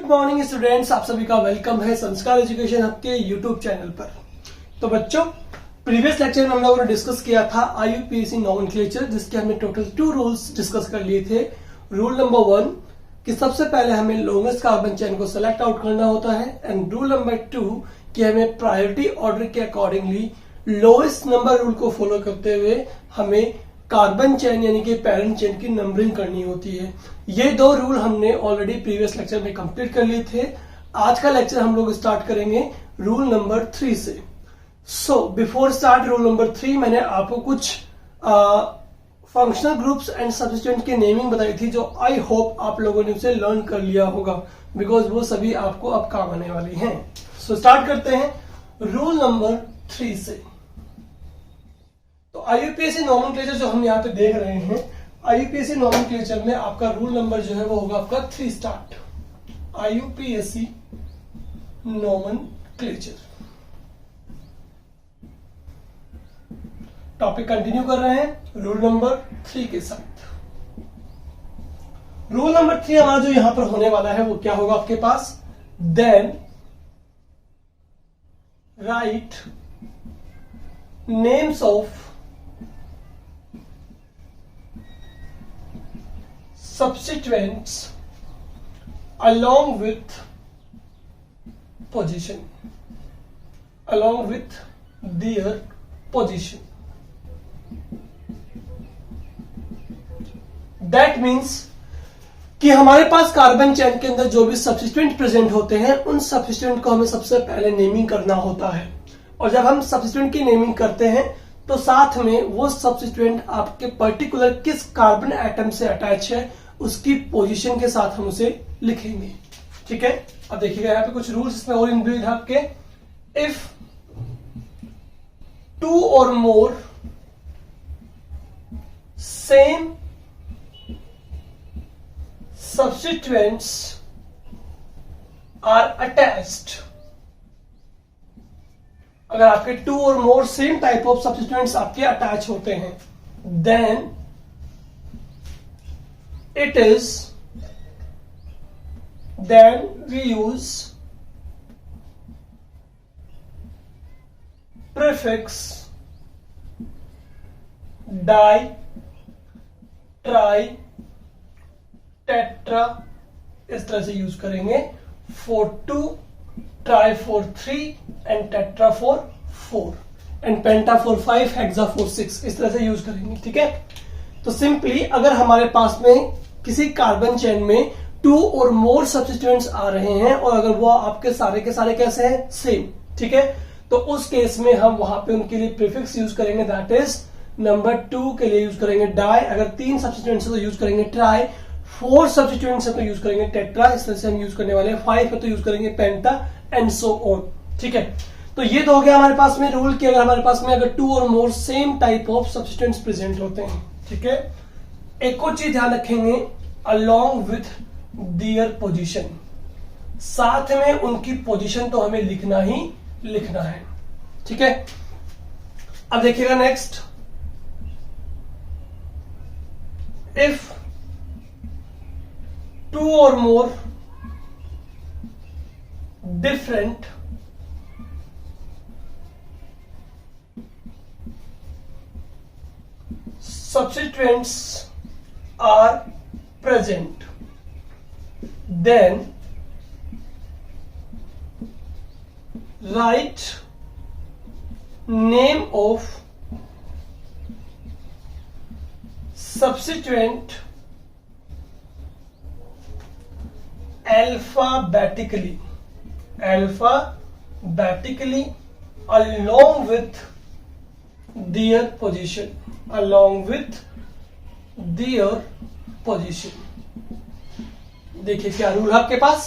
Morning students, आप सभी का वेलकम है संस्कार एजुकेशन हब के यूट्यूब चैनल पर। तो बच्चों, प्रीवियस लेक्चर में हम लोगों ने डिस्कस किया था आईयूपीएसी नॉमेनक्लेचर, जिसके हमने टोटल 2 रूल्स डिस्कस कर लिए थे। रूल नंबर 1 कि सबसे पहले हमें लॉन्गेस्ट कार्बन चेन को सेलेक्ट आउट करना होता है, एंड रूल नंबर 2 कि हमें प्रायोरिटी ऑर्डर के अकॉर्डिंगली लोएस्ट नंबर रूल को फॉलो करते हुए हमें कार्बन चेन यानी कि पेरेंट चेन की नंबरिंग करनी होती है। ये 2 रूल हमने ऑलरेडी प्रीवियस लेक्चर में कंप्लीट कर लिए थे। आज का लेक्चर हम लोग स्टार्ट करेंगे रूल नंबर 3 से। So before start rule number 3, मैंने आपको कुछ फंक्शनल ग्रुप्स एंड सब्स्टिट्यूएंट की नेमिंग बताई थी, जो आई होप आप लोगों ने उसे लर्न कर लिया होगा, बिकॉज वो सभी आपको अब काम आने वाली हैं। सो स्टार्ट करते हैं रूल नंबर 3 से। तो आईयूपीएसी नॉमेनक्लेचर जो हम यहाँ पे देख रहे हैं, आईयूपीएसी नॉमेनक्लेचर में आपका रूल नंबर जो है वो होगा आपका 3 start. IUPAC nomenclature topic continue कर रहे हैं रूल नंबर 3 के साथ। रूल नंबर 3 हमारा जो यहां पर होने वाला है वो क्या होगा आपके पास, then write names of substituents along with position, along with their position. That means कि हमारे पास कार्बन चेन के अंदर जो भी सब्स्टिट्यूएंट प्रेजेंट होते हैं, उन सब्स्टिट्यूएंट को हमें सबसे पहले नेमिंग करना होता है। और जब हम सब्स्टिट्यूएंट की नेमिंग करते हैं तो साथ में वो सब्स्टिट्यूएंट आपके पर्टिकुलर किस कार्बन एटम से अटैच है उसकी पोजीशन के साथ हम उसे लिखेंगे। ठीक है, अब देखिएगा यहाँ पे कुछ रूल्स इसमें और इनबिल्ड है आपके। इफ 2 और more same substituents are attached, अगर आपके 2 और more same type of substituents आपके अटैच होते हैं, then it is, then we use prefix di, tri, tetra इस तरह से यूज करेंगे। 4 2, tri 4 3 and tetra 4 4 and penta 4 5, hexa 4 6 इस तरह से यूज करेंगे। ठीक है, तो सिंपली अगर हमारे पास में किसी कार्बन चेन में 2 और मोर सब्स्टिट्यूएंट्स आ रहे हैं और अगर वो आपके सारे के सारे कैसे हैं, सेम, ठीक है, तो उस केस में हम वहां पे उनके लिए प्रीफिक्स यूज करेंगे। दैट इज नंबर 2 के लिए यूज करेंगे डाई, अगर 3 सब्स्टिट्यूएंट्स है तो यूज करेंगे ट्राई, 4 सब्स्टिट्यूएंट्स है तो यूज करेंगे टेट्रा, इस तरह से हम यूज करने वाले हैं। 5 है तो यूज करेंगे पेंटा एंड सो ऑन। ठीक है, तो ये तो हो गया हमारे पास में रूल कि अगर हमारे पास में अगर 2 और more same type of substituents present होते हैं। ठीक है, एक और चीज ध्यान रखेंगे, अलोंग विथ दियर पोजीशन, साथ में उनकी पोजीशन तो हमें लिखना ही लिखना है। ठीक है, अब देखिएगा नेक्स्ट, इफ 2 और more different substituents are present, then write name of substituent alphabetically along with their position, along with their position। देखिए क्या रूल है आपके पास।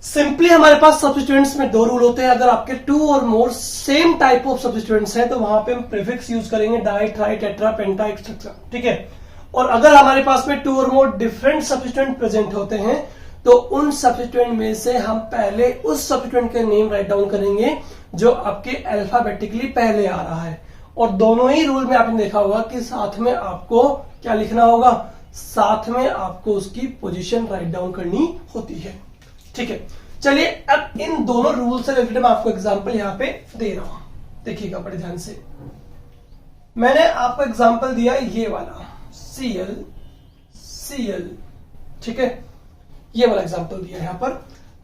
सिंपली हमारे पास सब्स्टिट्यूएंट्स में 2 रूल होते हैं। अगर आपके 2 और more same type of substituents हैं तो वहां पे हम प्रीफिक्स यूज करेंगे डाई, ट्राई, टेट्रा, पेंटा एक्सेट्रा। ठीक है, और अगर हमारे पास में 2 और मोर डिफरेंट सब्स्टिट्यूएंट प्रेजेंट होते हैं तो उन सब्स्टिट्यूएंट में से हम पहले उस सब्स्टिट्यूएंट के नेम राइट डाउन करेंगे जो आपके अल्फाबेटिकली पहले आ रहा है। और दोनों ही रूल में आपने देखा होगा कि साथ में आपको क्या लिखना होगा, साथ में आपको उसकी पोजीशन राइट डाउन करनी होती है। ठीक है, चलिए अब इन दोनों रूल से रिलेटेड मैं आपको एग्जांपल यहां पे दे रहा हूं, देखिएगा बड़े ध्यान से। मैंने आपको एग्जांपल दिया ये वाला Cl Cl, ठीक है, ये वाला एग्जांपल दिया यहां पर।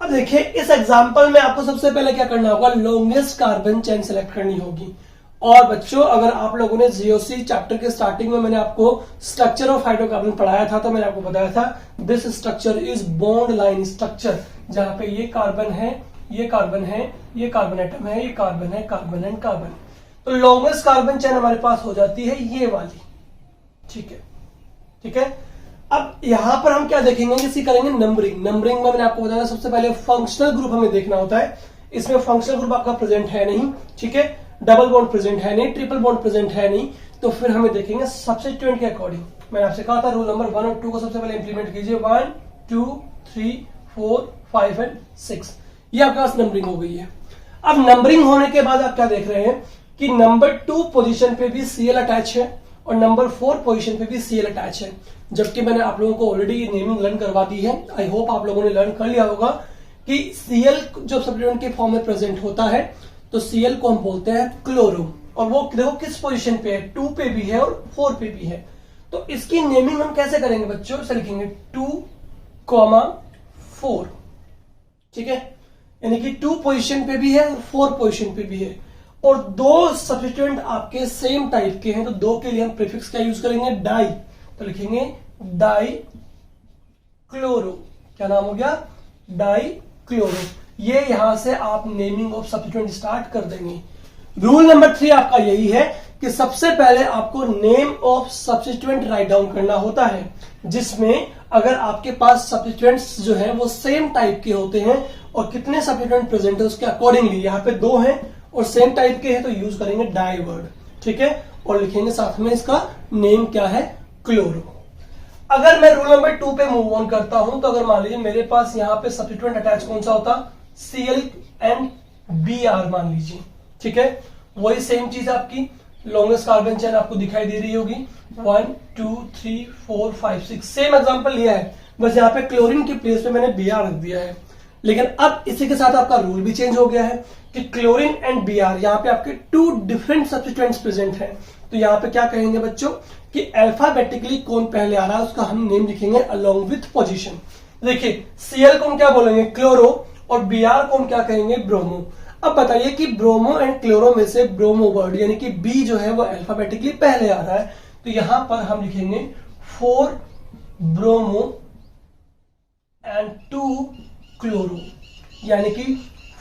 अब देखिए इस एग्जांपल में आपको सबसे पहले क्या करना होगा, लॉन्गेस्ट कार्बन चेन सेलेक्ट करनी होगी। और बच्चों अगर आप लोगों ने जीओसी चैप्टर के स्टार्टिंग में मैंने आपको स्ट्रक्चर ऑफ हाइड्रोकार्बन पढ़ाया था, तो मैंने आपको बताया था this structure is bond line structure, जहां पे ये कार्बन है, ये कार्बन है, ये कार्बन एटम है, ये कार्बन है, कार्बन एंड कार्बन। तो लॉन्गेस्ट कार्बन चेन हमारे पास हो जाती है ये वाली, ठीक है, ठीक है। अब यहां पर हम क्या देखेंगे, किसी करेंगे नंबरिंग। नंबरिंग में मैंने आपको बताया सबसे पहले फंक्शनल ग्रुप हमें देखना होता है। इसमें फंक्शनल ग्रुप आपका प्रेजेंट है नहीं, ठीक है, डबल बॉन्ड प्रेजेंट है नहीं, ट्रिपल बॉन्ड प्रेजेंट है नहीं, तो फिर हमें देखेंगे सब्स्टिट्यूएंट के अकॉर्डिंग। मैंने आपसे कहा था रूल नंबर 1 और 2 को सबसे पहले इंप्लीमेंट कीजिए, 1 2 3 4 5 एंड 6, ये आपके पास नंबरिंग हो गई है। अब नंबरिंग होने के बाद आप क्या देख रहे हैं कि नंबर 2 पोजीशन पे भी Cl अटैच है और नंबर 4 पोजीशन पे भी Cl अटैच है, जबकि मैंने आप लोगों को ऑलरेडी नेमिंग लर्न करवा दी है। आई होप आप लोगों ने लर्न कर लिया होगा कि Cl जब सब्स्टिट्यूएंट के फॉर्म में प्रेजेंट होता है तो Cl को हम बोलते हैं क्लोरो, और वो देखो किस पोजीशन पे है, 2 पे भी है और 4 पे भी है। तो इसकी नेमिंग हम कैसे करेंगे बच्चों, इसे लिखेंगे 2,4, ठीक है, यानी कि 2 पोजीशन पे भी है और 4 पोजीशन पे भी है, और 2 सब्स्टिट्यूएंट आपके सेम टाइप के हैं, तो 2 के लिए हम प्रीफिक्स क्या यूज करेंगे, डाई, तो लिखेंगे डाई क्लोरो। क्या नाम हो गया, डाई क्लोरो। ये यहां से आप नेमिंग ऑफ सब्स्टिट्यूएंट स्टार्ट कर देंगे। रूल नंबर 3 आपका यही है कि सबसे पहले आपको name of substituent write down करना होता है, जिसमें अगर आपके पास सब्स्टिट्यूएंट्स जो है वो सेम टाइप के होते हैं और कितने सब्स्टिट्यूएंट प्रेजेंट है उसके अकॉर्डिंगली, यहाँ पे 2 हैं और सेम टाइप के हैं तो यूज करेंगे डाई वर्ड, ठीक है, और लिखेंगे साथ में इसका नेम क्या है, क्लोरो। अगर मैं रूल नंबर 2 पे मूव ऑन करता हूं, तो अगर मान लीजिए मेरे पास यहां पे सब्स्टिट्यूएंट अटैच कौन सा होता, Cl एंड Br मान लीजिए, ठीक है, वही सेम चीज आपकी लॉन्गेस्ट कार्बन चेन आपको दिखाई दे रही होगी, 1 2 3 4 5 6, सेम एग्जांपल लिया है, बस यहाँ पे क्लोरीन की प्लेस पे मैंने Br रख दिया है। लेकिन अब इसी के साथ आपका रूल भी चेंज हो गया है कि क्लोरीन एंड Br यहाँ पे आपके 2 डिफरेंट सब्स्टिट्यूएंट्स प्रेजेंट हैं, तो यहाँ पे क्या कहेंगे बच्चों कि अल्फाबेटिकली कौन पहले आ रहा है उसका हम नेम लिखेंगे अलोंग विथ पोजीशन। देखिए Cl को हम क्या बोलेंगे, क्लोरो, और Br को हम क्या कहेंगे, ब्रोमो। अब बताइए कि ब्रोमो एंड क्लोरो में से ब्रोमो वर्ड यानी कि B जो है वो अल्फाबेटिकली पहले आ रहा है, तो यहां पर हम लिखेंगे 4 ब्रोमो एंड 2 क्लोरो, यानी कि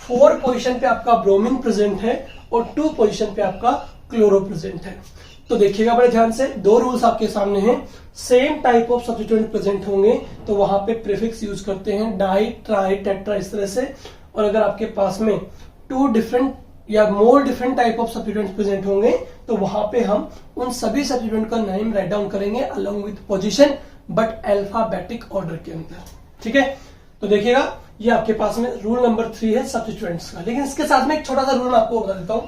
4 पोजीशन पे आपका ब्रोमीन प्रेजेंट है और 2 पोजीशन पे आपका क्लोरो प्रेजेंट है। तो देखिएगा बड़े ध्यान से, 2 रूल्स आपके सामने हैं, same type of substituent present होंगे तो वहां पे प्रीफिक्स यूज करते हैं डाई ट्राई टेट्रा इस तरह से, और अगर आपके पास में 2 डिफरेंट या more different type of substituents present होंगे तो वहां पे हम उन सभी सब्स्टिट्यूएंट का नेम राइट डाउन करेंगे along with position, but alphabetic order के अंदर, ठीक है। तो देखिएगा ये आपके पास में रूल नंबर 3 है सब्स्टिट्यूएंट्स का। लेकिन इसके साथ में एक छोटा सा रूल मैं आपको बता देता हूं,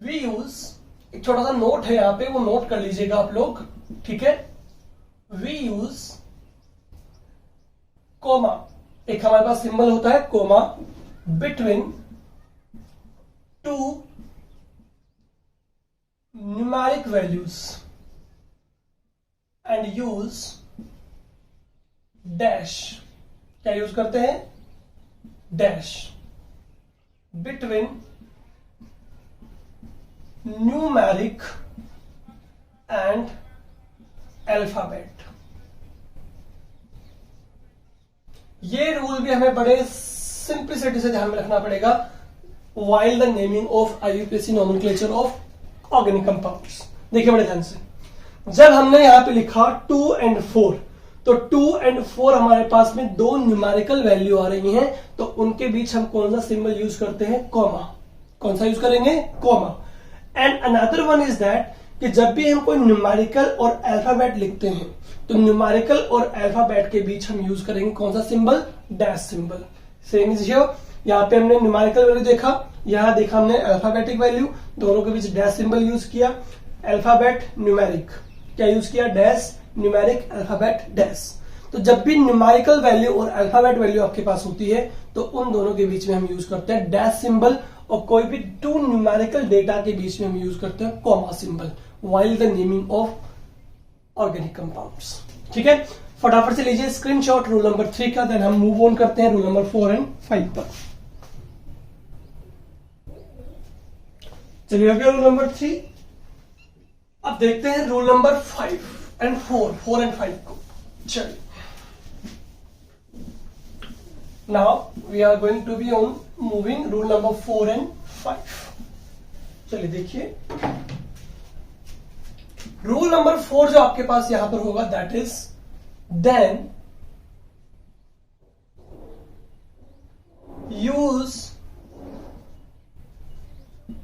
वी यूज, एक छोटा सा नोट है यहां पे, वो नोट कर लीजिएगा आप लोग, ठीक है। वी यूज कोमा, एक हमारे पास सिंबल होता है comma, between 2 numeric values and use dash. क्या यूज करते हैं, dash, between numeric and alphabet. ये रूल भी हमें बड़े सिंप्लिसिटी से ध्यान में रखना पड़ेगा while the naming of IUPAC nomenclature of organic compounds। देखिए बड़े ध्यान से, जब हमने यहां पे लिखा 2 and 4, तो 2 and 4 हमारे पास में 2 न्यूमेरिकल वैल्यू आ रही हैं, तो उनके बीच हम कौन सा सिंबल यूज करते हैं, कॉमा। कौन सा यूज करेंगे, comma. And another one is that कि जब भी हम कोई न्यूमेरिकल और अल्फाबेट लिखते हैं तो न्यूमेरिकल और अल्फाबेट के बीच हम यूज करेंगे कौन सा symbol, dash symbol. Same is here, यहाँ पे हमने न्यूमेरिकल वैल्यू देखा, यहां देखा हमने अल्फाबेटिक वैल्यू, दोनों के बीच डैश सिंबल यूज किया। अल्फाबेट न्यूमेरिक क्या यूज किया, डैश न्यूमेरिक अल्फाबेट डैश। तो जब भी न्यूमेरिकल वैल्यू और अल्फाबेट वैल्यू आपके पास होती है तो उन दोनों के बीच में हम यूज करते हैं डैश सिंबल, और कोई भी टू न्यूमेरिकल डेटा के बीच में हम यूज करते हैं comma symbol while the naming of organic compounds. ठीक है, फटाफट से लीजिए स्क्रीनशॉट रूल नंबर 3 का, देन हम मूव ऑन करते हैं रूल नंबर 4 एंड 5 पर। चलिए अगला रूल नंबर 3। अब देखते हैं रूल नंबर 5 एंड 4 एंड 5 को। चलिए, now we are going to be on moving rule number 4 and 5। चलिए देखिए, रूल नंबर 4 जो आपके पास यहां पर होगा that is then use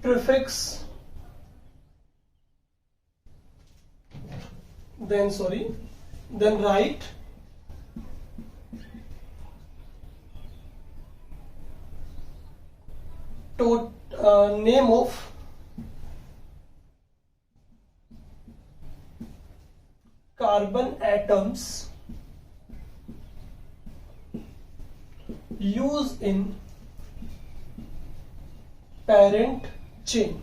prefix then write name of carbon atoms used in parent chain.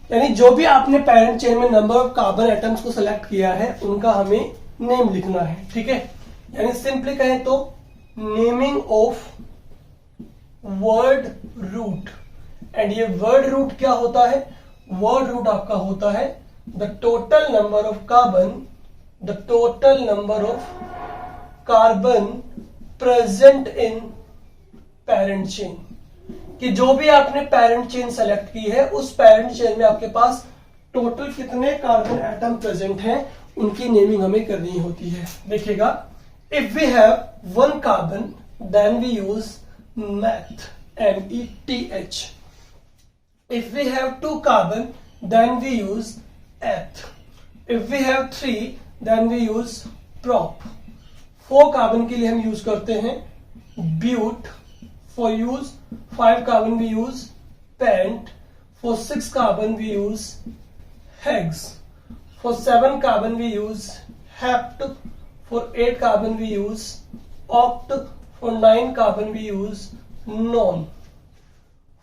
यानी जो भी आपने पेरेंट चेन में नंबर ऑफ कार्बन एटम्स को सिलेक्ट किया है उनका हमें नेम लिखना है। ठीक है, यानी सिंपली कहें तो naming of word root. And ये वर्ड रूट क्या होता है? वर्ड रूट आपका होता है the total number of carbon present in parent chain. कि जो भी आपने पेरेंट चेन सेलेक्ट की है उस पेरेंट चेन में आपके पास टोटल कितने कार्बन एटम प्रेजेंट हैं उनकी नेमिंग हमें करनी होती है। देखिएगा, if we have 1 carbon then we use meth METH। If we have 2 carbon then we use eth. If we have 3 then we use prop. 4 carbon के लिए हम यूज करते हैं but. For use 5 carbon we use pent. For 6 carbon we use hex. For 7 carbon we use hept. For 8 carbon we use oct. For 9 carbon we use non.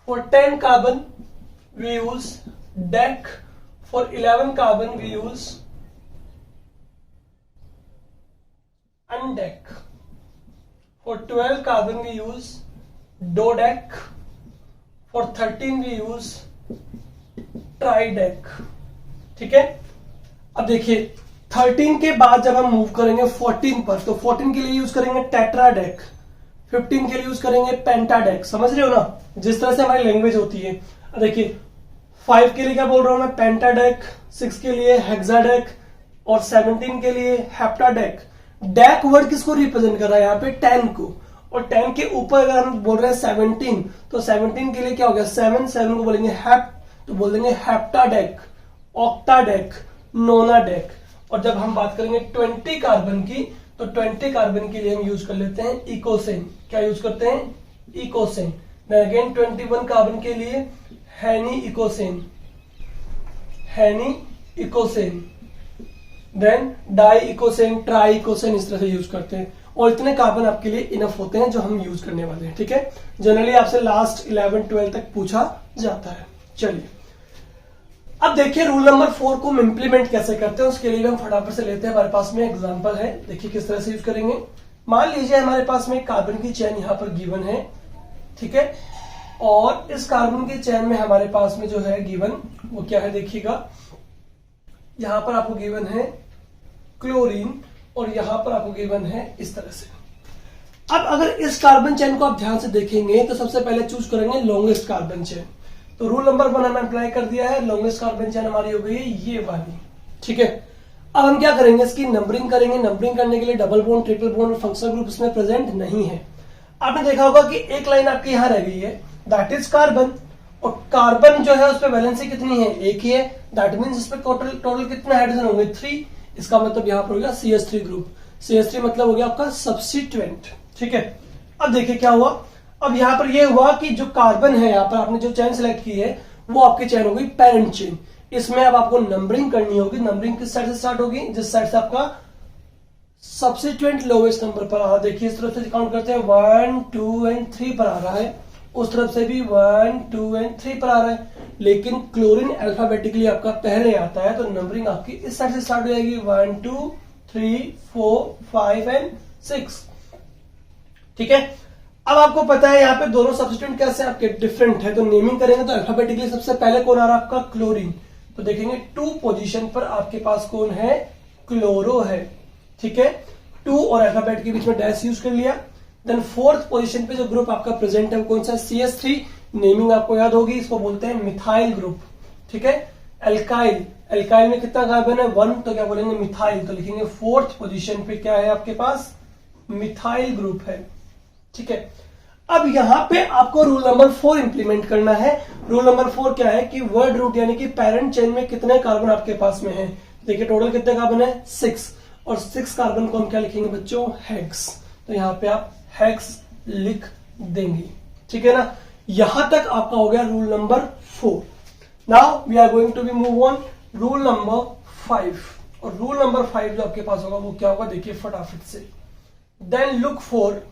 For 10 carbon we use dec. For 11 carbon we use undec. For 12 carbon we use dodec. For 13 we use tridec. ठीक है, अब देखिए 13 के बाद जब हम move करेंगे 14 पर, तो 14 के लिए यूज करेंगे टेट्राडेक, 15 के लिए यूज करेंगे पेंटाडेक। समझ रहे हो ना, जिस तरह से हमारी लैंग्वेज होती है। देखिए 5 के लिए क्या बोल रहा हूं मैं? पेंटाडेक। 6 के लिए हेक्साडेक और 17 के लिए हेप्टाडेक। डेक वर्ड किसको रिप्रेजेंट कर रहा है? यहाँ पे 10 को, और 10 के ऊपर अगर हम बोल रहे हैं 17 तो 17 के लिए क्या हो गया? 7 को बोलेंगे हैप, तो बोल देंगे हेप्टाडेक, ऑक्टाडेक, नोनाडेक। और जब हम बात करेंगे 20 कार्बन की, तो 20 कार्बन के लिए हम यूज कर लेते हैं इकोसेन। क्या यूज करते हैं? इकोसेन। देन अगेन 21 कार्बन के लिए हेनी इकोसेन, देन डाई इकोसेन, ट्राई इकोसेन, इस तरह से यूज करते हैं। और इतने कार्बन आपके लिए इनफ होते हैं जो हम यूज करने वाले हैं। ठीक है, जनरली आपसे लास्ट 11-12 तक पूछा जाता है। चलिए अब देखिए रूल नंबर 4 को हम इंप्लीमेंट कैसे करते हैं, उसके लिए हम फटाफट से लेते हैं। हमारे पास में एग्जांपल है, देखिए किस तरह से यूज करेंगे। मान लीजिए हमारे पास में कार्बन की चेन यहां पर गिवन है। ठीक है, और इस कार्बन की चेन में हमारे पास में जो है गिवन वो क्या है? देखिएगा, यहां पर आपको गिवन है क्लोरीन और यहां पर आपको गिवन है इस तरह से। अब अगर इस कार्बन चेन को आप ध्यान से देखेंगे तो सबसे पहले चूज करेंगे लॉन्गेस्ट कार्बन चेन। तो रूल नंबर 1 हमने अप्लाई कर दिया है, लॉन्गेस्ट कार्बन चेन हमारी हो गई है ये वाली। ठीक है, अब हम क्या करेंगे? इसकी नंबरिंग करेंगे। नंबरिंग करने के लिए डबल बॉन्ड, ट्रिपल बॉन्ड और फंक्शनल ग्रुप इसमें प्रेजेंट नहीं है। आपने देखा होगा कि एक लाइन आपकी यहां रह गई है, दैट इज कार्बन। और कार्बन जो है उस पर वैलेंसी कितनी है? एक ही है। दैट मीन्स इस पर टोटल कितने हाइड्रोजन होंगे? 3। इसका मतलब यहां पर हो गया CH3 ग्रुप। CH3 मतलब हो गया आपका सब्स्टिट्यूएंट। ठीक है, अब देखिए क्या हुआ। अब यहां पर यह हुआ कि जो कार्बन है, यहां पर आपने जो चेन सिलेक्ट की है वो आपकी चेन हो गई पेरेंट चेन। इसमें अब आपको नंबरिंग करनी होगी। नंबरिंग किस साइड से स्टार्ट होगी? जिस साइड से आपका सब्सिट्यूएंट लोवेस्ट नंबर पर आ रहा है। देखिए इस तरफ से काउंट करते हैं 1 2 एंड 3 पर आ रहा है, उस तरफ से भी 1 2 एंड 3 पर आ रहा है, लेकिन क्लोरीन अल्फाबेटिकली आपका पहले आता है, तो नंबरिंग आपकी इस साइड से स्टार्ट हो जाएगी 1 2 3 4 5 एंड 6। ठीक है, अब आपको पता है यहाँ पे दोनों सब्स्टिट्यूएंट कैसे आपके डिफरेंट है, तो नेमिंग करेंगे तो अल्फाबेटिकली सबसे पहले कौन आ रहा है आपका क्लोरीन, तो देखेंगे 2 पोजीशन पर आपके पास कौन है, क्लोरो है। ठीक है, 2 और अल्फाबेट के बीच में डैश यूज कर लिया। देन 4th पोजीशन पे जो ग्रुप आपका प्रेजेंट है वो कौन सा, CH3। नेमिंग आपको याद होगी, इसको बोलते हैं मिथाइल ग्रुप। ठीक है, एल्काइल, एल्काइल में कितना कार्बन है 1, तो क्या बोलेंगे मिथाइल, तो लिखेंगे 4th पोजीशन पे क्या है आपके पास, मिथाइल ग्रुप है। ठीक है, अब यहां पे आपको रूल नंबर 4 इंप्लीमेंट करना है। रूल नंबर 4 क्या है कि वर्ड रूट यानी कि पेरेंट चेन में कितने कार्बन आपके पास में है, देखिए टोटल कितने कार्बन है 6, और 6 कार्बन को हम क्या लिखेंगे बच्चों, हेक्स, तो यहां पे आप हेक्स लिख देंगे। ठीक है ना, यहां तक आपका हो गया rule number 4। Now we are going to be move on rule number 5, और रूल नंबर 5 जो आपके पास होगा वो क्या होगा, देखिए फटाफट से, देन लुक फॉर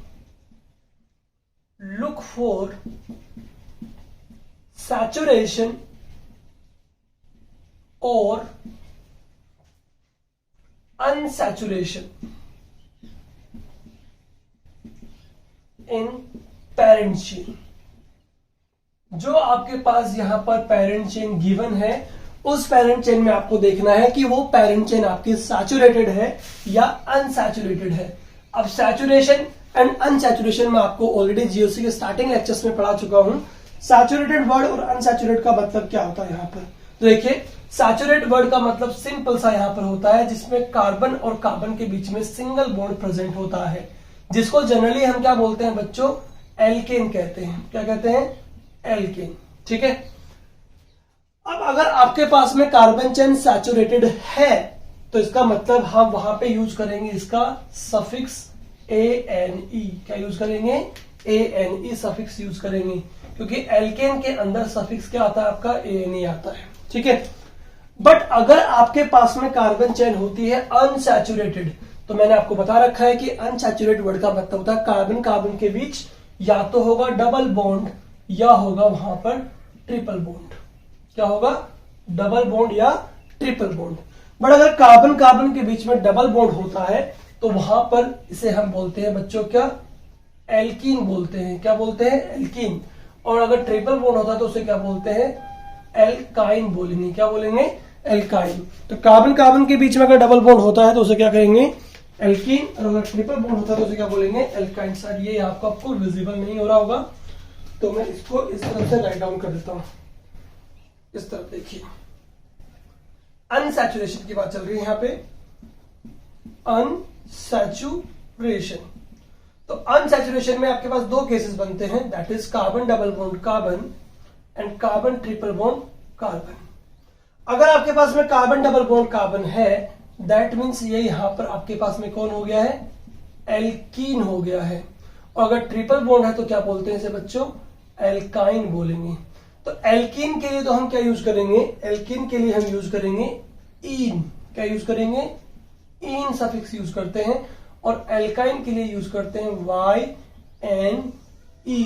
सैचुरेशन और अनसैचुरेशन इन पेरेंट चेन। जो आपके पास यहां पर पेरेंट चेन गिवन है, उस पेरेंट चेन में आपको देखना है कि वो पेरेंट चेन आपकी सैचुरेटेड है या अनसैचुरेटेड है। अब सैचुरेशन एंड अनसैचुरेशन में आपको ऑलरेडी जीओसी के स्टार्टिंग लेक्चर्स में पढ़ा चुका हूं। सैचुरेटेड वर्ड और अनसैचुरेटेड का मतलब क्या होता है यहां पर, तो देखिए सैचुरेट वर्ड का मतलब सिंपल सा यहां पर होता है जिसमें कार्बन और कार्बन के बीच में सिंगल बॉन्ड प्रेजेंट होता है, जिसको जनरली हम क्या बोलते हैं बच्चों, एल्केन कहते हैं। क्या कहते हैं, एल्केन। ठीक है, अब अगर आपके पास में कार्बन चेन सैचुरेटेड है तो इसका मतलब हम वहां पे यूज करेंगे इसका सफिक्स ANE। क्या यूज करेंगे, ANE सफिक्स यूज करेंगे, क्योंकि एल्केन के अंदर सफिक्स क्या आता है आपका, ANE आता है। ठीक है, बट अगर आपके पास में कार्बन चेन होती है अनसैचुरेटेड, तो मैंने आपको बता रखा है कि अनसैचुरेटेड वर्ड का मतलब होता है कार्बन कार्बन के बीच या तो होगा डबल बॉन्ड या होगा वहां पर ट्रिपल बॉन्ड। क्या होगा, डबल बॉन्ड या ट्रिपल बॉन्ड। बट अगर कार्बन कार्बन के बीच में डबल बॉन्ड होता है तो वहां पर इसे हम बोलते हैं बच्चों क्या, एल्कीन बोलते हैं। क्या बोलते हैं, एल्कीन। और अगर ट्रिपल बॉन्ड होता है तो उसे क्या बोलते हैं, एल्काइन बोलेंगे। क्या बोलेंगे, एल्काइन। तो कार्बन कार्बन के बीच में अगर डबल बॉन्ड होता है तो उसे क्या कहेंगे, एल्कीन, और अगर ट्रिपल बॉन्ड होता है तो उसे क्या बोलेंगे, एल्काइन। सर ये आपको विजिबल नहीं हो रहा होगा तो मैं इसको इस तरह से राइट डाउन कर देता हूं, इस तरफ देखिए। अनसैचुरेशन की बात चल रही है यहां पे, अनसैचुरेशन। तो अनसैचुरेशन में आपके पास 2 केसेस बनते हैं, that is carbon double bond carbon and carbon triple bond carbon. अगर आपके पास में कार्बन डबल बॉन्ड कार्बन है, दैट मीन्स ये यहां पर आपके पास में कौन हो गया है, एल्कीन हो गया है। और अगर ट्रिपल बॉन्ड है तो क्या बोलते हैं इसे बच्चों, एल्काइन बोलेंगे। तो एल्कीन के लिए तो हम क्या यूज करेंगे, एल्कीन के लिए हम यूज करेंगे ईन। क्या यूज करेंगे, ईन सफिक्स यूज करते हैं। और एल्काइन के लिए यूज करते हैं YNE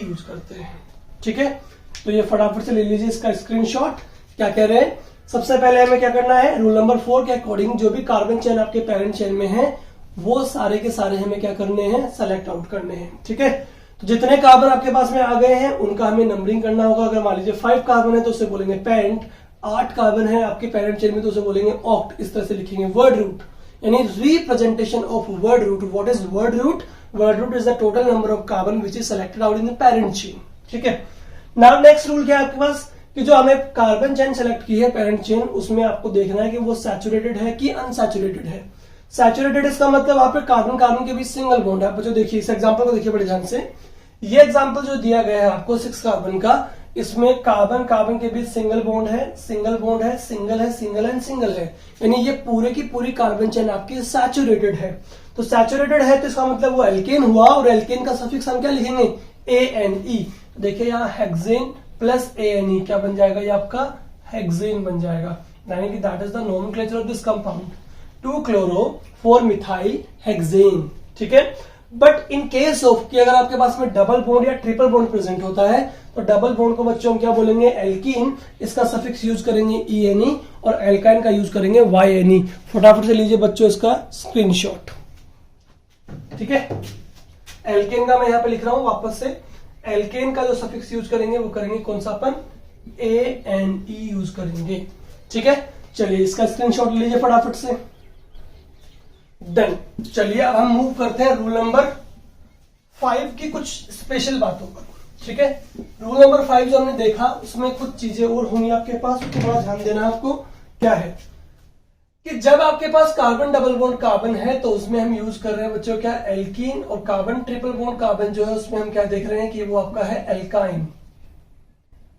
यूज करते हैं। ठीक है, तो ये फटाफट से ले लीजिए इसका स्क्रीनशॉट। क्या कह रहे हैं, सबसे पहले हमें क्या करना है, रूल नंबर 4 के अकॉर्डिंग जो भी कार्बन चेन आपके पेरेंट चेन में है वो सारे के सारे हमें क्या करने हैं, सेलेक्ट आउट करने हैं। ठीक है, तो जितने कार्बन आपके पास में आ गए हैं उनका हमें नंबरिंग करना होगा। अगर मान लीजिए 5 कार्बन है तो उसे बोलेंगे पेंट, 8 कार्बन है आपके पेरेंट चेन में तो उसे बोलेंगे ऑक्ट। इस तरह से लिखेंगे वर्ड रूट, यानी representation of word root. What is word root, word root is the total number of carbon which is selected out in the parent chain. ठीक है, नाउ नेक्स्ट रूल क्या है आपके पास, कि जो हमें कार्बन चेन सेलेक्ट की है पेरेंट चेन, उसमें आपको देखना है कि वो सैचुरेटेड है कि अनसैचुरेटेड है। सैचुरेटेड इसका मतलब वहां पे कार्बन कार्बन के बीच सिंगल बॉन्ड है। आप जो देखिए इस एग्जांपल को देखिए बड़े ध्यान से, ये एग्जांपल जो दिया गया है आपको 6 कार्बन का, इसमें कार्बन कार्बन के बीच सिंगल बॉन्ड है, सिंगल बॉन्ड है, सिंगल है, सिंगल एंड सिंगल है, यानी ये पूरे की पूरी कार्बन चेन आपकी सैचुरेटेड है। तो सैचुरेटेड है तो इसका मतलब वो एल्केन हुआ, और एल्केन का सफिक्स हम क्या लिखेंगे, ANE। देखिए यहाँ हेक्सेन प्लस ANE क्या बन जाएगा, ये आपका हेक्सेन बन जाएगा, यानी कि that is the nomenclature of this compound. 2 chloro 4 methyl hexane, ठीक है। बट इन केस ऑफ कि अगर आपके पास में डबल बॉन्ड या ट्रिपल बॉन्ड प्रेजेंट होता है तो डबल बॉन्ड को बच्चों हम क्या बोलेंगे, एल्कीन, इसका सफिक्स यूज करेंगे ENE, और एल्काइन का यूज करेंगे YNE। फटाफट से लीजिए बच्चों इसका स्क्रीनशॉट, ठीक है। एल्केन का मैं यहां पे लिख रहा हूं वापस से, एल्केन का जो सफिक्स यूज करेंगे वो करेंगे कौन सा, अपन ANE यूज करेंगे, ठीक है। चलिए इसका स्क्रीनशॉट लीजिए फटाफट से, डन। चलिए अब हम मूव करते हैं रूल नंबर 5 की कुछ स्पेशल बातों पर, ठीक है। रूल नंबर 5 जो हमने देखा उसमें कुछ चीजें और होंगी आपके पास, तो थोड़ा ध्यान देना आपको। क्या है कि जब आपके पास कार्बन डबल बॉन्ड कार्बन है तो उसमें हम यूज कर रहे हैं बच्चों क्या, एल्कीन, और कार्बन ट्रिपल बॉन्ड कार्बन जो है उसमें हम क्या देख रहे हैं कि वो आपका है एल्काइन।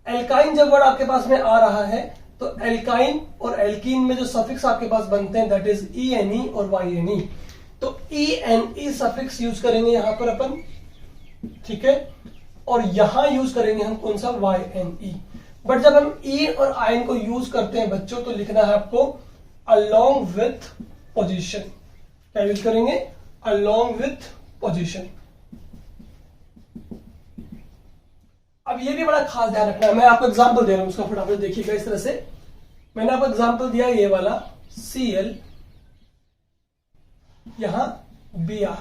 एल्काइन जब वर्ड आपके पास में आ रहा है तो एल्काइन और एल्कीन में जो सफिक्स आपके पास बनते हैं दैट इज ENE और YNE। तो ENE सफिक्स यूज करेंगे यहां पर अपन, ठीक है, और यहां यूज करेंगे हम कौन सा, YNE। बट जब हम E और आयन को यूज करते हैं बच्चों तो लिखना है आपको अलोंग विथ पोजीशन। क्या यूज करेंगे, अलोंग विथ पोजीशन। अब ये भी बड़ा खास ध्यान रखना है, मैं आपको एग्जांपल दे रहा हूं उसका, फटाफट देखिएगा। इस तरह से मैंने आपको एग्जांपल दिया ये वाला Cl, यहां Br।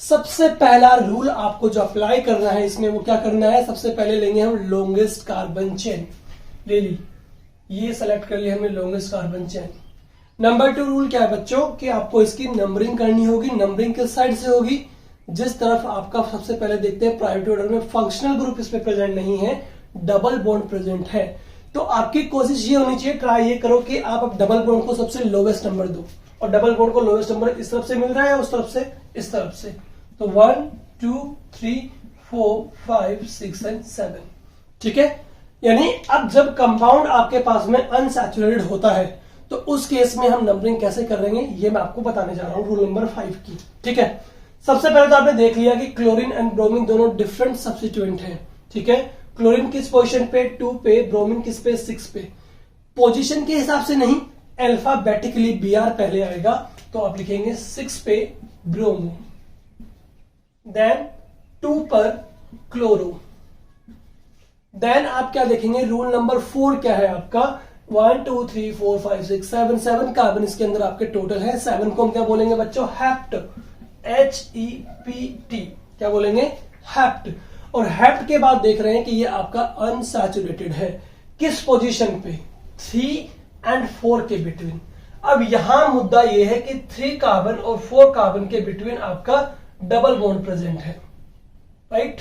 सबसे पहला रूल आपको जो अप्लाई करना है इसमें वो क्या करना है, सबसे पहले लेंगे हम लॉन्गेस्ट कार्बन चेन, ले ली, ये सेलेक्ट कर लिया हमने longest carbon chain. Number 2 rule क्या है बच्चों कि आपको इसकी नंबरिंग करनी होगी। नंबरिंग किस साइड से होगी, जिस तरफ आपका सबसे पहले देखते हैं प्रायोरिटी ऑर्डर में फंक्शनल ग्रुप इसमें प्रेजेंट नहीं है, डबल बॉन्ड प्रेजेंट है, तो आपकी कोशिश ये होनी चाहिए, ट्राई ये करो कि आप अब डबल बॉन्ड को सबसे लोवेस्ट नंबर दो, और डबल बॉन्ड को लोवेस्ट नंबर इस तरफ से मिल रहा है या उस तरफ से, इस तरफ से। तो 1 2 3 4 5 6 एंड 7, ठीक है। यानी अब जब कंपाउंड आपके पास में अनसैचुरेटेड होता है तो उस केस में हम नंबरिंग कैसे करेंगे ये मैं आपको बताने जा रहा हूं रूल नंबर 5 की, ठीक है। सबसे पहले तो आपने देख लिया कि क्लोरीन एंड ब्रोमीन दोनों डिफरेंट सब्स्टिट्यूएंट हैं, ठीक है। क्लोरीन किस पोजीशन पे, 2 पे, ब्रोमीन किस पे, 6 पे। पोजीशन के हिसाब से नहीं, अल्फाबेटिकली Br पहले आएगा, तो आप लिखेंगे 6 पे ब्रोमो, देन 2 पर क्लोरो, देन आप क्या देखेंगे, रूल नंबर 4 क्या है आपका, 1 2 3 4 5 6 7 7 कार्बन इसके अंदर आपके टोटल है। 7 को हम क्या बोलेंगे बच्चों, हैप्ट, HEPT, क्या बोलेंगे, हैप्ट। और हैप्ट के बाद देख रहे हैं कि ये आपका अनसैचुरेटेड है, किस पोजीशन पे, 3 एंड 4 के बिटवीन। अब यहां मुद्दा ये है कि 3 कार्बन और 4 कार्बन के बिटवीन आपका डबल बॉन्ड प्रेजेंट है, राइट।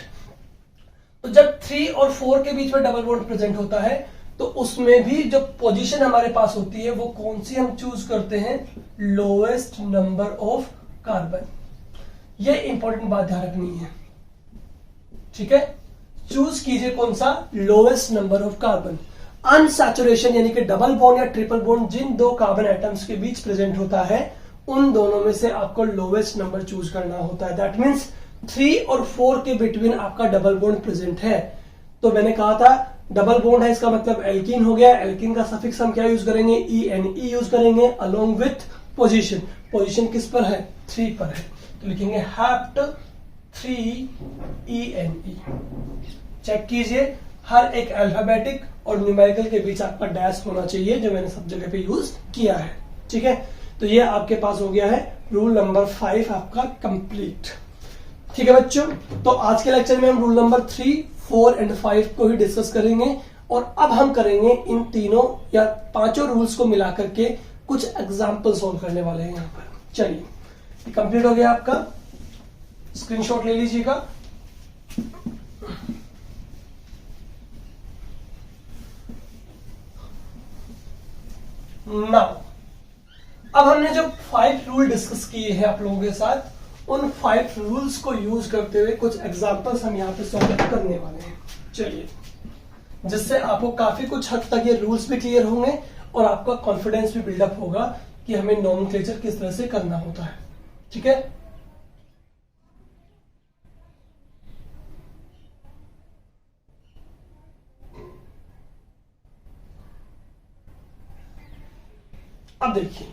तो जब 3 और 4 के बीच में डबल बॉन्ड प्रेजेंट होता है तो उसमें भी जो पोजीशन हमारे पास होती है वो कौन सी हम चूज करते हैं, लोएस्ट नंबर ऑफ कार्बन। ये इंपॉर्टेंट बात ध्यान रखनी है, ठीक है। चूज कीजिए कौन सा, lowest number of carbon. Unsaturation यानी कि डबल बॉन्ड या ट्रिपल बॉन्ड जिन 2 कार्बन एटम्स के बीच प्रेजेंट होता है उन दोनों में से आपको लोएस्ट नंबर चूज करना होता है। दैट मीन्स 3 और 4 के बिटवीन आपका डबल बॉन्ड प्रेजेंट है। तो मैंने कहा था डबल बॉन्ड है, इसका मतलब एल्कीन हो गया। एल्कीन का सफिक्स हम क्या यूज करेंगे, ENE यूज करेंगे, अलोंग विथ पोजीशन। पोजीशन किस पर है, 3 पर है, तो लिखेंगे हैप्ट 3ENE। चेक कीजिए, हर एक अल्फाबेटिक और न्यूमेरिकल के बीच आपका डैश होना चाहिए, जो मैंने सब जगह पे यूज किया है, ठीक है। तो ये आपके पास हो गया है रूल नंबर 5 आपका कंप्लीट, ठीक है बच्चों। तो आज के लेक्चर में हम रूल नंबर 3, 4 एंड 5 को ही डिस्कस करेंगे, और अब हम करेंगे इन तीनों या 5 रूल्स को मिलाकर के कुछ एग्जाम्पल सोल्व करने वाले हैं यहाँ पर। चलिए कंप्लीट हो गया आपका, स्क्रीनशॉट ले लीजिएगा। नाउ अब हमने जो 5 रूल डिस्कस किए हैं आप लोगों के साथ, उन 5 रूल्स को यूज करते हुए कुछ एग्जांपल्स हम यहाँ पे सॉल्व करने वाले हैं। चलिए, जिससे आपको काफी कुछ हद तक ये रूल्स भी क्लियर होंगे और आपका कॉन्फिडेंस भी बिल्डअप होगा कि हमें नॉमेनक्लेचर किस तरह से करना होता है, ठीक है। अब देखिए,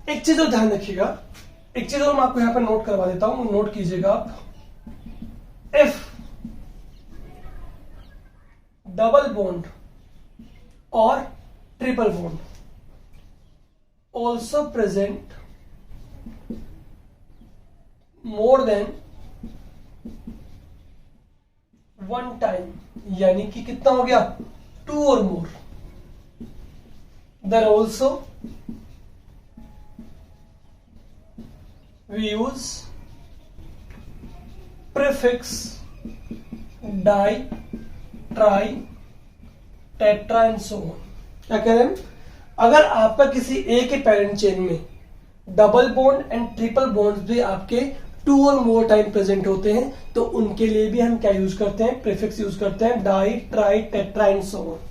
एक चीज और ध्यान रखिएगा, एक चीज और मैं आपको यहां पर नोट करवा देता हूं, नोट कीजिएगा आप। इफ डबल बॉन्ड और triple bond also present more than one time, यानी कि कितना हो गया, 2 और मोर, then also we use prefix di, tri, tetra and so on। क्या कह रहे हैं, अगर आपका किसी ए के पेरेंट चेन में double bond and triple bonds भी आपके 2 और मोर टाइम प्रेजेंट होते हैं तो उनके लिए भी हम क्या यूज करते हैं, प्रीफिक्स यूज करते हैं, di, tri, tetra and so on.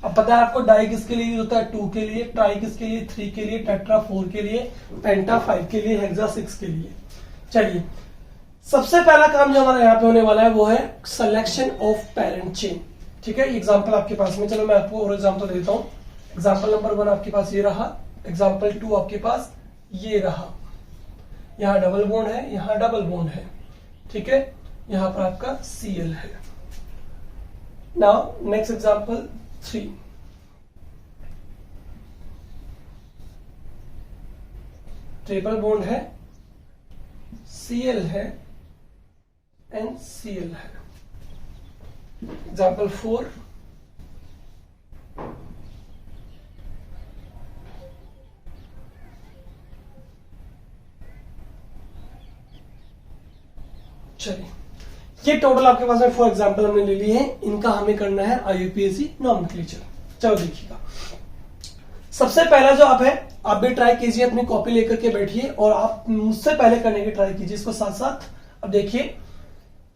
अब पता है आपको डाई किसके लिए यूज होता है, 2 के लिए, ट्राई किसके लिए, 3 के लिए, टेट्रा 4 के लिए, पेंटा 5 के लिए, हेक्सा 6 के लिए। चलिए, सबसे पहला काम जो हमारा यहाँ पे होने वाला है वो है सिलेक्शन ऑफ पेरेंट चेन। ठीक है, एग्जांपल आपके पास में, चलो मैं आपको और एग्जांपल देता हूँ। एग्जांपल नंबर 1 आपके पास ये रहा, एग्जांपल 2 आपके पास ये रहा। यहाँ डबल बॉन्ड है, यहाँ डबल बॉन्ड है, ठीक है, यहाँ पर आपका Cl है। Now next example 3, triple bond है, Cl है एंड Cl है। एग्जांपल 4, चलिए ये टोटल आपके पास में 4 एग्जांपल हमने ले लिए हैं, इनका हमें करना है IUPAC नॉमेनक्लेचर। चलो देखिएगा, सबसे पहला जो आप है, आप भी ट्राई कीजिए, अपनी कॉपी लेकर के बैठिए और आप मुझसे पहले करने की ट्राई कीजिए इसको साथ साथ। अब देखिए,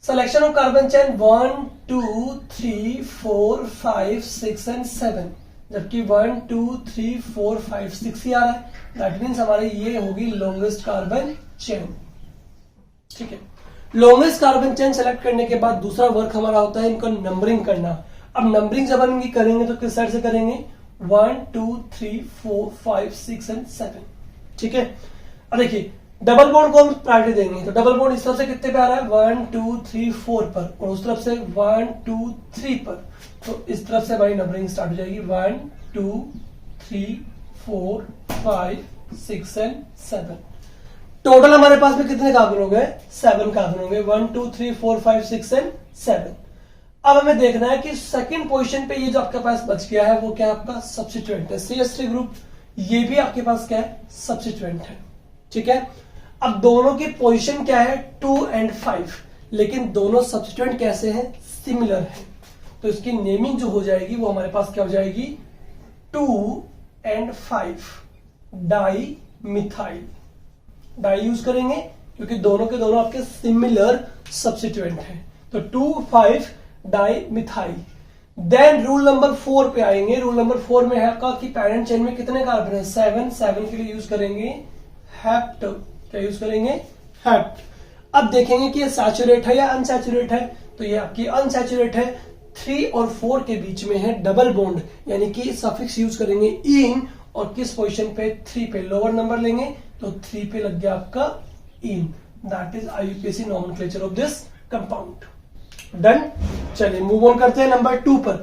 selection of carbon chain 1 2 3 4 5 6 and 7, जबकि 1 2 3 4 5 6 ही आ रहा है, दैट मीन्स हमारी ये होगी लॉन्गेस्ट कार्बन चेन। ठीक है, लॉन्गेस्ट कार्बन चेन सेलेक्ट करने के बाद दूसरा वर्क हमारा होता है इनका नंबरिंग करना। अब नंबरिंग जब हम इनकी करेंगे तो किस साइड से करेंगे, 1 2 3 4 5 6 एंड 7। ठीक है, अब देखिए डबल बॉन्ड को हम प्रायोरिटी देंगे, तो डबल बॉन्ड इस तरफ से कितने पे आ रहा है, 1 2 3 4 पर, और उस तरफ से 1 2 3 पर, तो इस तरफ से हमारी नंबरिंग स्टार्ट हो जाएगी 1 2 3 4 5 6 एंड 7। टोटल हमारे पास में कितने कार्बन हो गए, 7 कार्बन हो गए, 1 2 3 4 5 6 एंड 7। अब हमें देखना है कि सेकंड पोजीशन पे ये जो आपके पास बच गया है वो क्या है, आपका सब्स्टिट्यूएंट है, CH3 ग्रुप, ये भी आपके पास क्या है, सब्स्टिट्यूएंट है। ठीक है, अब दोनों की पोजीशन क्या है, 2 एंड 5, लेकिन दोनों सब्स्टिट्यूएंट कैसे हैं, सिमिलर है, तो इसकी नेमिंग जो हो जाएगी वो हमारे पास क्या हो जाएगी, 2 and 5 dimethyl. Di use करेंगे क्योंकि दोनों के दोनों आपके सिमिलर सब्स्टिट्यूएंट हैं, तो 2 5 dimethyl. Then rule number 4 पे आएंगे। रूल नंबर 4 में है आपका कि पेरेंट चेन में कितने कार्बन है, 7 के लिए यूज करेंगे हेप्ट। क्या यूज करेंगे, हेप्ट। अब देखेंगे कि ये सैचुरेट है या अनसैचुरेट है, तो ये आपकी अनसैचुरेट है। 3 और 4 के बीच में है डबल बॉन्ड, यानी कि सफिक्स यूज करेंगे इन, और किस पोजीशन पे, 3 पे, लोअर नंबर लेंगे तो 3 पे लग गया आपका इन। That is IUPAC nomenclature of this compound. Done. चलिए मूव ऑन करते हैं नंबर 2 पर।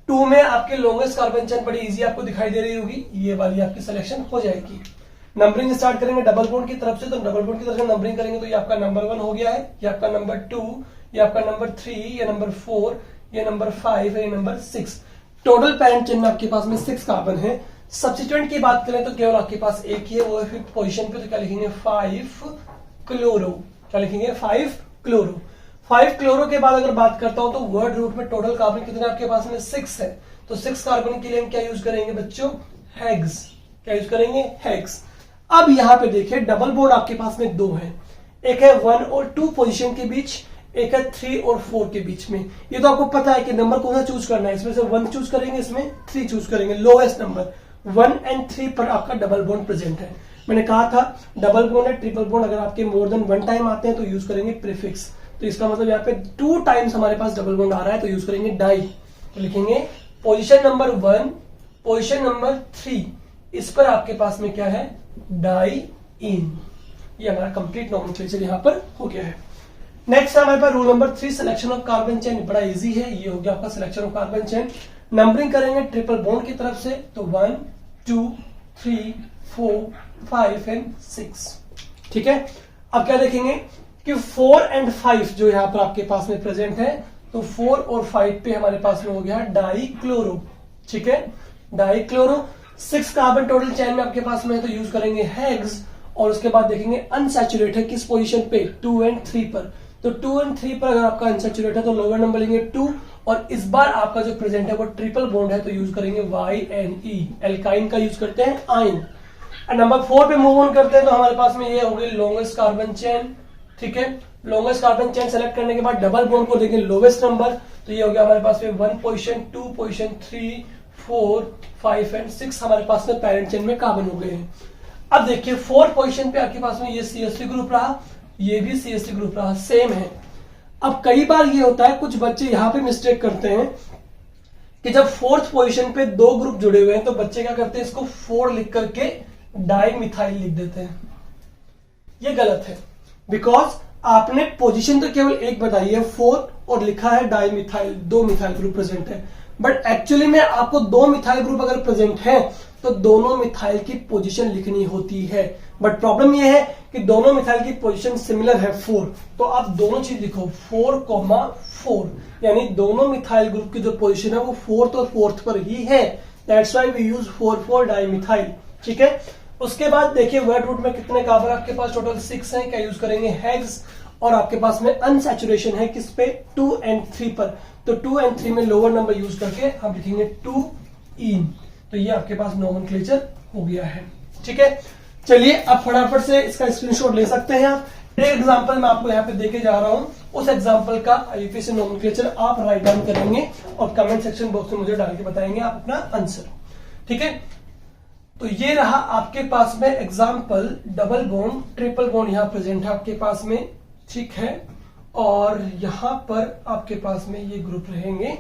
2 में आपके लॉन्गेस्ट कार्बन चेन बड़ी इजी आपको दिखाई दे रही होगी, ये वाली आपकी सिलेक्शन हो जाएगी। नंबरिंग स्टार्ट करेंगे डबल बॉन्ड की तरफ से, तो डबल बॉन्ड की तरफ से नंबरिंग करेंगे तो ये आपका नंबर 1 हो गया है, ये आपका नंबर 2, ये आपका नंबर 3, ये नंबर 4, ये नंबर 5 है, ये नंबर 6। टोटल पेरेंट चेन में आपके पास में 6 कार्बन है। सब्स्टिट्यूएंट की बात करें तो केवल आपके पास एक ही है, वो है 5th पोजीशन पे, तो क्या लिखेंगे 5 क्लोरो। क्या लिखेंगे 5 क्लोरो। 5 क्लोरो के बाद अगर बात करता हूं तो वर्ड रूट में टोटल कार्बन कितने आपके पास में 6 है, तो 6 कार्बन के लिए हम क्या यूज करेंगे बच्चों, हेक्स। क्या यूज करेंगे, हेक्स। अब यहां पे देखिए डबल बॉन्ड आपके पास में 2 है, एक है 1 और 2 पोजीशन के बीच, एक है 3 और 4 के बीच में। ये तो आपको पता है कि नंबर कौन सा चूज करना है, इसमें से 1 चूज करेंगे, इसमें 3 चूज करेंगे। लोएस्ट नंबर 1 एंड 3 पर आपका डबल बॉन्ड प्रेजेंट है। मैंने कहा था डबल बॉन्ड है, ट्रिपल बॉन्ड अगर आपके मोर देन 1 टाइम आते हैं तो यूज करेंगे प्रीफिक्स, तो इसका मतलब यहाँ पे 2 टाइम्स हमारे पास डबल बॉन्ड आ रहा है तो यूज करेंगे डाई। तो लिखेंगे पोजीशन नंबर 1, पोजीशन नंबर 3, इस पर आपके पास में क्या है, डाई इन। ये हमारा कंप्लीट नोमेनक्लेचर यहाँ पर हो गया है। नेक्स्ट हमारे पास rule number 3 selection of carbon chain. बड़ा इजी है, ये हो गया आपका selection of carbon chain. Numbering करेंगे ट्रिपल बॉन्ड की तरफ से, तो 1 2 3 4 5 एंड 6। ठीक है, अब क्या देखेंगे कि 4 एंड 5 जो यहाँ पर आपके पास में प्रेजेंट है, तो 4 और 5 पे हमारे पास में हो गया डाई क्लोरो। ठीक है, die chloro. 6 carbon total chain में आपके पास में है, तो यूज करेंगे हेक्स। और उसके बाद देखेंगे अनसैचुरेट है किस पोजीशन पे, 2 एंड 3 पर। तो 2 एंड 3 पर अगर आपका अनसैचुरेट है तो लोअर नंबर लेंगे 2, और इस बार आपका जो प्रेजेंट है वो ट्रिपल बॉन्ड है, तो यूज करेंगे YNE। एल्काइन का यूज करते हैं आइन। नंबर 4 पे मूव ऑन करते हैं, तो हमारे पास में ये हो गई लॉन्गेस्ट कार्बन चेन। ठीक है, लॉन्गेस्ट कार्बन चेन सेलेक्ट करने के बाद डबल बॉन्ड को देंगे लोवेस्ट नंबर, तो ये हो गया हमारे पास में 1 पोजीशन, 2 पोजीशन, 3 4 5 एंड 6 हमारे पास में पैरेंट चेन में कार्बन हो गए हैं। अब देखिए 4 पोजीशन पे आपके पास में ये CH3 ग्रुप रहा, ये भी CH3 ग्रुप रहा, सेम है। अब कई बार ये होता है, कुछ बच्चे यहां पे मिस्टेक करते हैं कि जब 4th पोजीशन पे 2 ग्रुप जुड़े हुए हैं तो बच्चे क्या करते हैं, इसको 4 लिख करके डाई मिथाइल लिख देते हैं। ये गलत है, बिकॉज आपने पोजीशन तो केवल एक बताई है 4 और लिखा है di methyl, 2 methyl group present है। बट एक्चुअली में आपको 2 मिथाइल ग्रुप अगर प्रेजेंट है तो दोनों मिथाइल की पोजीशन लिखनी होती है। बट प्रॉब्लम यह है कि दोनों मिथाइल की पोजीशन सिमिलर है 4, तो आप दोनों चीज लिखो 4,4, यानी दोनों मिथाइल ग्रुप की जो पोजीशन है वो 4th और 4th पर ही है। That's why we use 4,4 dimethyl. ठीक है, उसके बाद देखिए वर्ड रूट में कितने कार्बन आपके पास टोटल 6 हैं, क्या यूज करेंगे हेक्स। और आपके पास में अनसैचुरेशन है किस पे, 2 एंड 3 पर, तो 2 एंड 3 में लोअर नंबर यूज करके हम लिखेंगे 2 इन। तो ये आपके पास नोमेनक्लेचर हो गया है। ठीक है, चलिए अब फटाफट से इसका स्क्रीनशॉट ले सकते हैं आप। एक एग्जांपल मैं आपको यहाँ पे देके जा रहा हूं, उस एग्जांपल का IUPAC नोमेनक्लेचर आप राइट डाउन करेंगे और कमेंट सेक्शन बॉक्स में मुझे डाल के बताएंगे आप अपना आंसर। ठीक है, तो ये रहा आपके पास में example, double bond triple bond यहाँ प्रेजेंट है आपके पास में। ठीक है, और यहां पर आपके पास में ये ग्रुप रहेंगे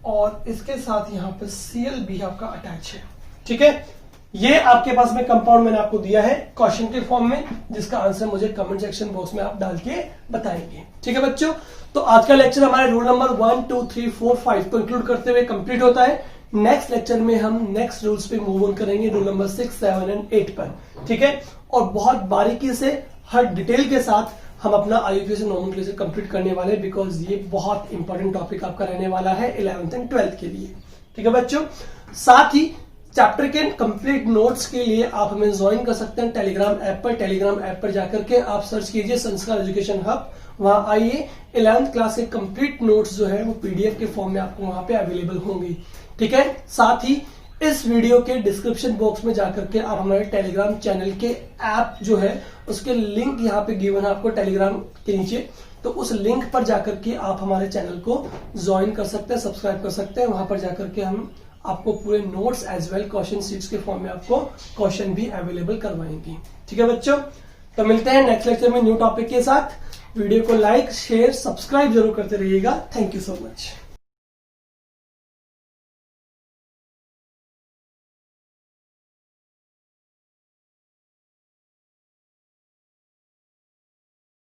और इसके साथ यहाँ पर Cl भी आपका अटैच है। ठीक है, ये आपके पास में कंपाउंड मैंने आपको दिया है क्वेश्चन के फॉर्म में, जिसका आंसर मुझे कमेंट सेक्शन बॉक्स में आप डाल के बताएंगे। ठीक है बच्चों, तो आज का लेक्चर हमारे रूल नंबर 1 2 3 4 5 को इंक्लूड करते हुए कंप्लीट होता है। नेक्स्ट लेक्चर में हम नेक्स्ट रूल्स पे मूव ऑन करेंगे, रूल नंबर 6 7 एंड 8 पर। ठीक है, और बहुत बारीकी से हर डिटेल के साथ हम अपना IUPAC नोमेनक्लेचर कंप्लीट करने वाले, बिकॉज ये बहुत इंपॉर्टेंट टॉपिक आपका रहने वाला है 11th एंड 12th के लिए। ठीक है बच्चों, साथ ही चैप्टर के कंप्लीट नोट्स के लिए आप हमें ज्वाइन कर सकते हैं टेलीग्राम ऐप पर। टेलीग्राम ऐप पर जाकर के आप सर्च कीजिए संस्कार एजुकेशन हब, वहां आइए। 11th क्लास के कंप्लीट नोट्स जो है वो PDF के फॉर्म में आपको वहां पे अवेलेबल होंगे। ठीक है, साथ ही इस वीडियो के डिस्क्रिप्शन बॉक्स में जाकर के आप हमारे टेलीग्राम चैनल के ऐप जो है उसके लिंक यहाँ पे गिवन है आपको टेलीग्राम के नीचे, तो उस लिंक पर जाकर के आप हमारे चैनल को ज्वाइन कर सकते हैं, सब्सक्राइब कर सकते हैं। वहां पर जाकर के हम आपको पूरे notes as well question sheets के फॉर्म में आपको क्वेश्चन भी अवेलेबल करवाएंगे। ठीक है बच्चों, तो मिलते हैं नेक्स्ट लेक्चर में न्यू टॉपिक के साथ। वीडियो को लाइक शेयर सब्सक्राइब जरूर करते रहिएगा। Thank you so much.